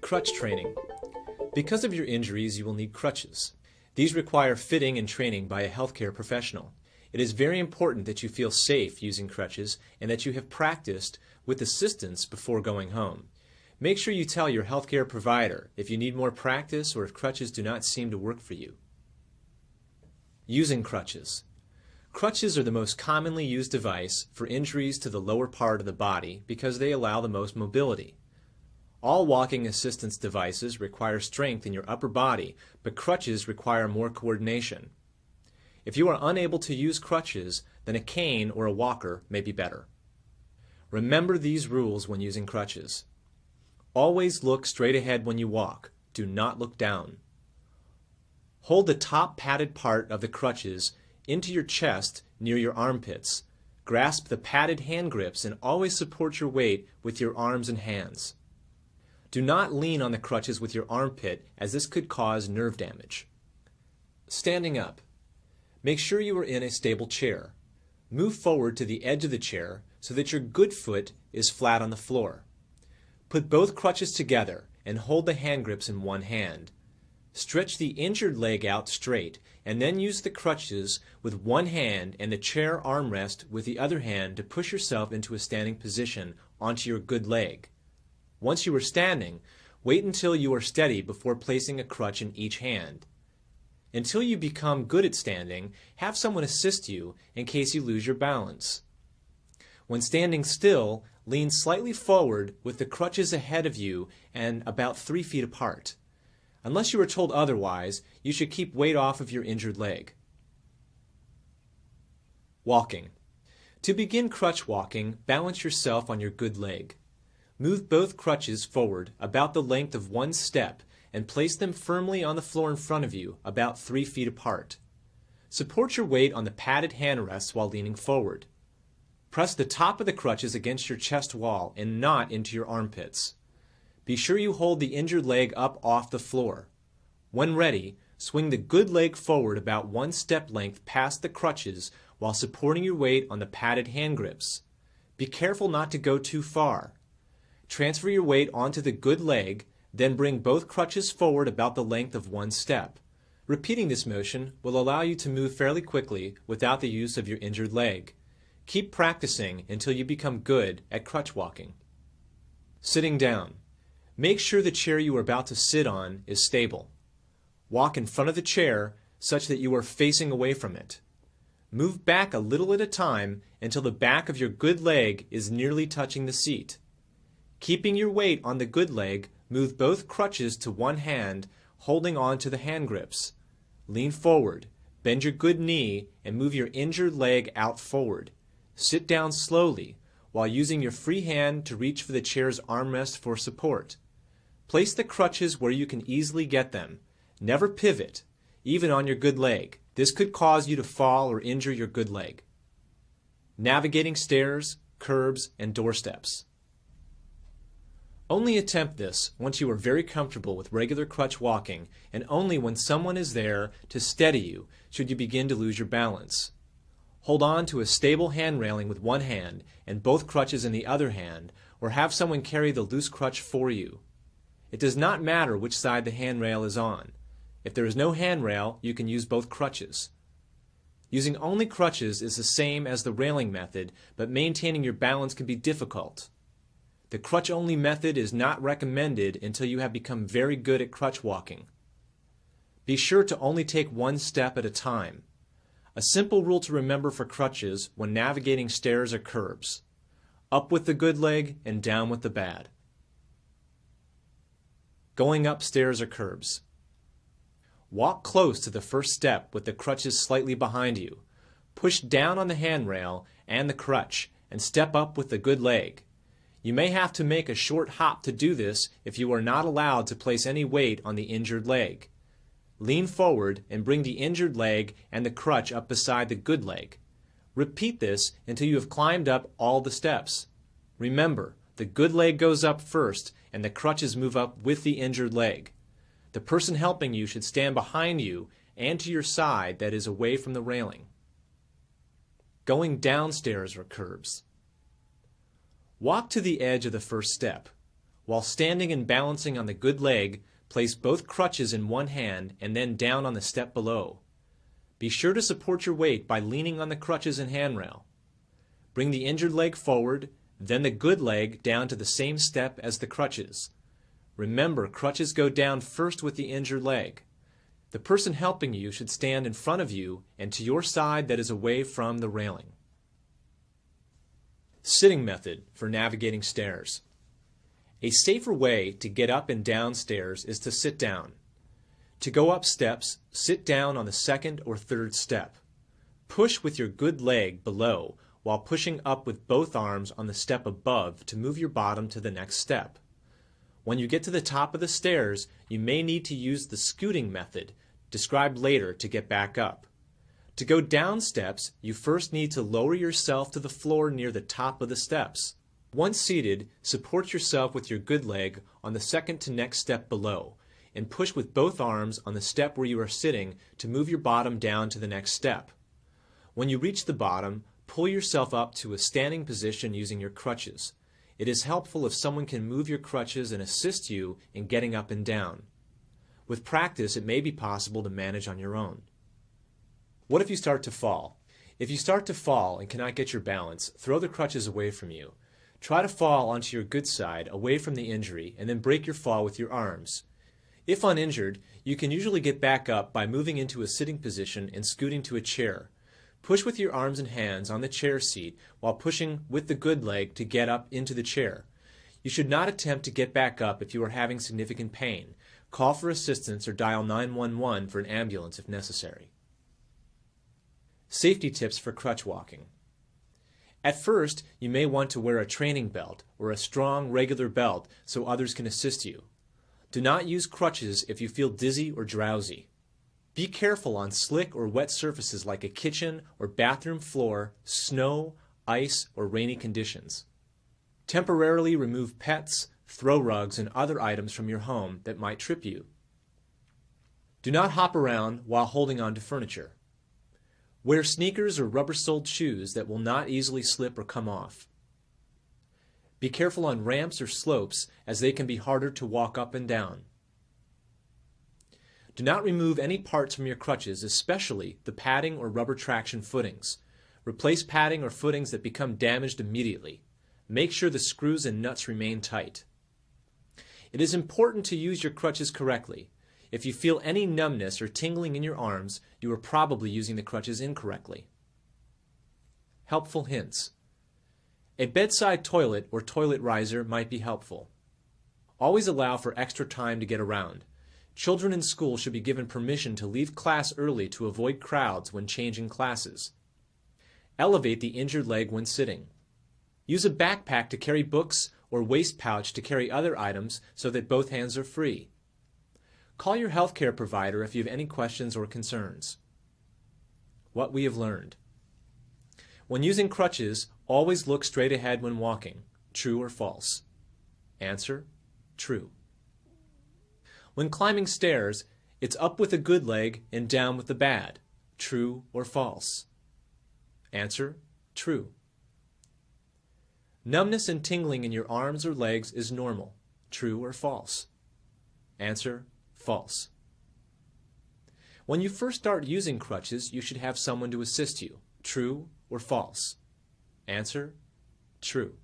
Crutch training. Because of your injuries, you will need crutches. These require fitting and training by a healthcare professional. It is very important that you feel safe using crutches and that you have practiced with assistance before going home. Make sure you tell your healthcare provider if you need more practice or if crutches do not seem to work for you. Using crutches. Crutches are the most commonly used device for injuries to the lower part of the body because they allow the most mobility. All walking assistance devices require strength in your upper body, but crutches require more coordination. If you are unable to use crutches, then a cane or a walker may be better. Remember these rules when using crutches. Always look straight ahead when you walk. Do not look down. Hold the top padded part of the crutches into your chest near your armpits. Grasp the padded hand grips and always support your weight with your arms and hands. Do not lean on the crutches with your armpit, as this could cause nerve damage. Standing up. Make sure you are in a stable chair. Move forward to the edge of the chair so that your good foot is flat on the floor. Put both crutches together and hold the hand grips in one hand. Stretch the injured leg out straight and then use the crutches with one hand and the chair armrest with the other hand to push yourself into a standing position onto your good leg. Once you are standing, wait until you are steady before placing a crutch in each hand. Until you become good at standing, have someone assist you in case you lose your balance. When standing still, lean slightly forward with the crutches ahead of you and about 3 feet apart. Unless you are told otherwise, you should keep weight off of your injured leg. Walking. To begin crutch walking, balance yourself on your good leg. Move both crutches forward about the length of one step and place them firmly on the floor in front of you, about 3 feet apart. Support your weight on the padded hand rests while leaning forward. Press the top of the crutches against your chest wall and not into your armpits. Be sure you hold the injured leg up off the floor. When ready, swing the good leg forward about 1 step length past the crutches while supporting your weight on the padded hand grips. Be careful not to go too far. Transfer your weight onto the good leg, then bring both crutches forward about the length of 1 step. Repeating this motion will allow you to move fairly quickly without the use of your injured leg. Keep practicing until you become good at crutch walking. Sitting down. Make sure the chair you are about to sit on is stable. Walk in front of the chair such that you are facing away from it. Move back a little at a time until the back of your good leg is nearly touching the seat. Keeping your weight on the good leg, move both crutches to one hand, holding on to the hand grips. Lean forward, bend your good knee, and move your injured leg out forward. Sit down slowly, while using your free hand to reach for the chair's armrest for support. Place the crutches where you can easily get them. Never pivot, even on your good leg. This could cause you to fall or injure your good leg. Navigating stairs, curbs, and doorsteps. Only attempt this once you are very comfortable with regular crutch walking, and only when someone is there to steady you should you begin to lose your balance. Hold on to a stable hand railing with one hand and both crutches in the other hand, or have someone carry the loose crutch for you. It does not matter which side the handrail is on. If there is no handrail, you can use both crutches. Using only crutches is the same as the railing method, but maintaining your balance can be difficult. The crutch-only method is not recommended until you have become very good at crutch walking. Be sure to only take 1 step at a time. A simple rule to remember for crutches when navigating stairs or curbs: up with the good leg and down with the bad. Going up stairs or curbs. Walk close to the first step with the crutches slightly behind you. Push down on the handrail and the crutch and step up with the good leg. You may have to make a short hop to do this if you are not allowed to place any weight on the injured leg. Lean forward and bring the injured leg and the crutch up beside the good leg. Repeat this until you have climbed up all the steps. Remember, the good leg goes up first and the crutches move up with the injured leg. The person helping you should stand behind you and to your side, that is away from the railing. Going downstairs or curbs. Walk to the edge of the first step. While standing and balancing on the good leg, place both crutches in one hand and then down on the step below. Be sure to support your weight by leaning on the crutches and handrail. Bring the injured leg forward, then the good leg down to the same step as the crutches. Remember, crutches go down first with the injured leg. The person helping you should stand in front of you and to your side that is away from the railing. Sitting method for navigating stairs. A safer way to get up and down stairs is to sit down. To go up steps, sit down on the second or third step. Push with your good leg below while pushing up with both arms on the step above to move your bottom to the next step. When you get to the top of the stairs, you may need to use the scooting method, described later, to get back up. To go down steps, you first need to lower yourself to the floor near the top of the steps. Once seated, support yourself with your good leg on the second to next step below, and push with both arms on the step where you are sitting to move your bottom down to the next step. When you reach the bottom, pull yourself up to a standing position using your crutches. It is helpful if someone can move your crutches and assist you in getting up and down. With practice, it may be possible to manage on your own. What if you start to fall? If you start to fall and cannot get your balance, throw the crutches away from you. Try to fall onto your good side, away from the injury, and then break your fall with your arms. If uninjured, you can usually get back up by moving into a sitting position and scooting to a chair. Push with your arms and hands on the chair seat while pushing with the good leg to get up into the chair. You should not attempt to get back up if you are having significant pain. Call for assistance or dial 911 for an ambulance if necessary. Safety tips for crutch walking. At first, you may want to wear a training belt or a strong, regular belt so others can assist you. Do not use crutches if you feel dizzy or drowsy. Be careful on slick or wet surfaces like a kitchen or bathroom floor, snow, ice, or rainy conditions. Temporarily remove pets, throw rugs, and other items from your home that might trip you. Do not hop around while holding on to furniture. Wear sneakers or rubber-soled shoes that will not easily slip or come off. Be careful on ramps or slopes as they can be harder to walk up and down. Do not remove any parts from your crutches, especially the padding or rubber traction footings. Replace padding or footings that become damaged immediately. Make sure the screws and nuts remain tight. It is important to use your crutches correctly. If you feel any numbness or tingling in your arms, you are probably using the crutches incorrectly. Helpful hints. A bedside toilet or toilet riser might be helpful. Always allow for extra time to get around. Children in school should be given permission to leave class early to avoid crowds when changing classes. Elevate the injured leg when sitting. Use a backpack to carry books or waist pouch to carry other items so that both hands are free. Call your healthcare provider if you have any questions or concerns. What we have learned. When using crutches, always look straight ahead when walking. True or false? Answer: true. When climbing stairs, it's up with the good leg and down with the bad. True or false? Answer: true. Numbness and tingling in your arms or legs is normal. True or false? Answer: false. When you first start using crutches, you should have someone to assist you. True or false? Answer: true.